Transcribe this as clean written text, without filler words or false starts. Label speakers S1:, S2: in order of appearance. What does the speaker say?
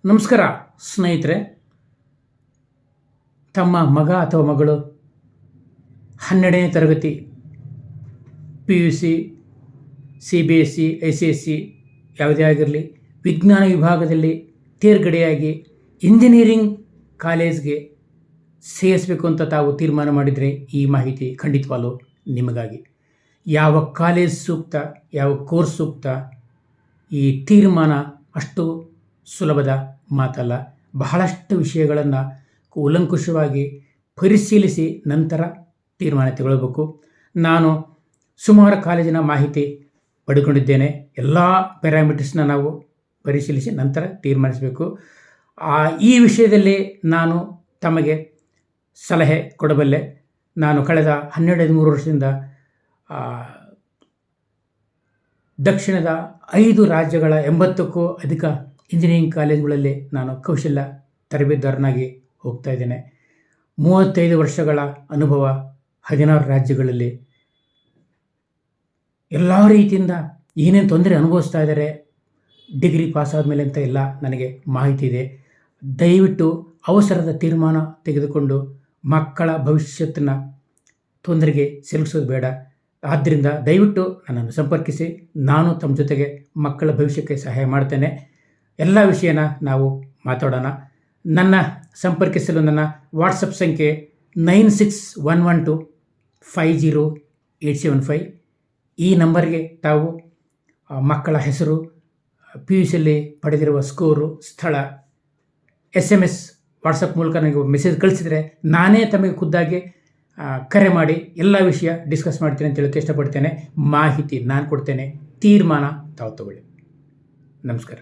S1: ನಮಸ್ಕಾರ ಸ್ನೇಹಿತರೆ. ತಮ್ಮ ಮಗ ಅಥವಾ ಮಗಳು 12ನೇ ತರಗತಿ PUC, CBSE, ICSE ಯಾವುದೇ ಆಗಿರಲಿ ವಿಜ್ಞಾನ ವಿಭಾಗದಲ್ಲಿ ತೇರ್ಗಡೆಯಾಗಿ ಇಂಜಿನಿಯರಿಂಗ್ ಕಾಲೇಜ್ಗೆ ಸೇರಿಸಬೇಕು ಅಂತ ತಾವು ತೀರ್ಮಾನ ಮಾಡಿದರೆ ಈ ಮಾಹಿತಿ ಖಂಡಿತವಾಗಲೂ ನಿಮಗಾಗಿ. ಯಾವ ಕಾಲೇಜ್ ಸೂಕ್ತ, ಯಾವ ಕೋರ್ಸ್ ಸೂಕ್ತ, ಈ ತೀರ್ಮಾನ ಅಷ್ಟು ಸುಲಭದ ಮಾತಲ್ಲ. ಬಹಳಷ್ಟು ವಿಷಯಗಳನ್ನು ಕೂಲಂಕುಷವಾಗಿ ಪರಿಶೀಲಿಸಿ ನಂತರ ತೀರ್ಮಾನ ತಗೊಳ್ಬೇಕು. ನಾನು ಸುಮಾರು ಕಾಲೇಜಿನ ಮಾಹಿತಿ ಪಡೆದುಕೊಂಡಿದ್ದೇನೆ. ಎಲ್ಲ ಪ್ಯಾರಾಮೀಟರ್ಸ್ನ ನಾವು ಪರಿಶೀಲಿಸಿ ನಂತರ ತೀರ್ಮಾನಿಸಬೇಕು. ಈ ವಿಷಯದಲ್ಲಿ ನಾನು ತಮಗೆ ಸಲಹೆ ಕೊಡಬಲ್ಲೆ. ನಾನು ಕಳೆದ 12-13 ವರ್ಷದಿಂದ ದಕ್ಷಿಣದ 5 ರಾಜ್ಯಗಳ 80ಕ್ಕೂ ಅಧಿಕ ಇಂಜಿನಿಯರಿಂಗ್ ಕಾಲೇಜುಗಳಲ್ಲಿ ನಾನು ಕೌಶಲ್ಯ ತರಬೇತುದಾರನಾಗಿ ಹೋಗ್ತಾ ಇದ್ದೇನೆ. 35 ವರ್ಷಗಳ ಅನುಭವ 16 ರಾಜ್ಯಗಳಲ್ಲಿ. ಎಲ್ಲ ರೀತಿಯಿಂದ ಏನೇನು ತೊಂದರೆ ಅನುಭವಿಸ್ತಾ ಇದ್ದಾರೆ ಡಿಗ್ರಿ ಪಾಸ್ ಆದಮೇಲೆ ಅಂತ ಎಲ್ಲ ನನಗೆ ಮಾಹಿತಿ ಇದೆ. ದಯವಿಟ್ಟು ಅವಸರದ ತೀರ್ಮಾನ ತೆಗೆದುಕೊಂಡು ಮಕ್ಕಳ ಭವಿಷ್ಯತ್ತನ್ನು ತೊಂದರೆಗೆ ಸಿಲುಕಿಸೋದು ಬೇಡ. ಆದ್ದರಿಂದ ದಯವಿಟ್ಟು ನನ್ನನ್ನು ಸಂಪರ್ಕಿಸಿ. ನಾನು ತಮ್ಮ ಜೊತೆಗೆ ಮಕ್ಕಳ ಭವಿಷ್ಯಕ್ಕೆ ಸಹಾಯ ಮಾಡ್ತೇನೆ. ಎಲ್ಲ ವಿಷಯನ ನಾವು ಮಾತಾಡೋಣ. ನನ್ನ ಸಂಪರ್ಕಿಸಲು ನನ್ನ ವಾಟ್ಸಪ್ ಸಂಖ್ಯೆ 9611250875. ಈ ನಂಬರ್ಗೆ ತಾವು ಮಕ್ಕಳ ಹೆಸರು, PUCಯಲ್ಲಿ ಪಡೆದಿರುವ ಸ್ಕೋರು, ಸ್ಥಳ, SMS ವಾಟ್ಸಪ್ ಮೂಲಕ ನನಗೆ ಮೆಸೇಜ್ ಕಳಿಸಿದರೆ ನಾನೇ ತಮಗೆ ಖುದ್ದಾಗಿ ಕರೆ ಮಾಡಿ ಎಲ್ಲ ವಿಷಯ ಡಿಸ್ಕಸ್ ಮಾಡ್ತೇನೆ ಅಂತ ಹೇಳೋಕ್ಕೆ ಇಷ್ಟಪಡ್ತೇನೆ. ಮಾಹಿತಿ ನಾನು ಕೊಡ್ತೇನೆ, ತೀರ್ಮಾನ ತಾವು ತಗೊಳ್ಳಿ. ನಮಸ್ಕಾರ.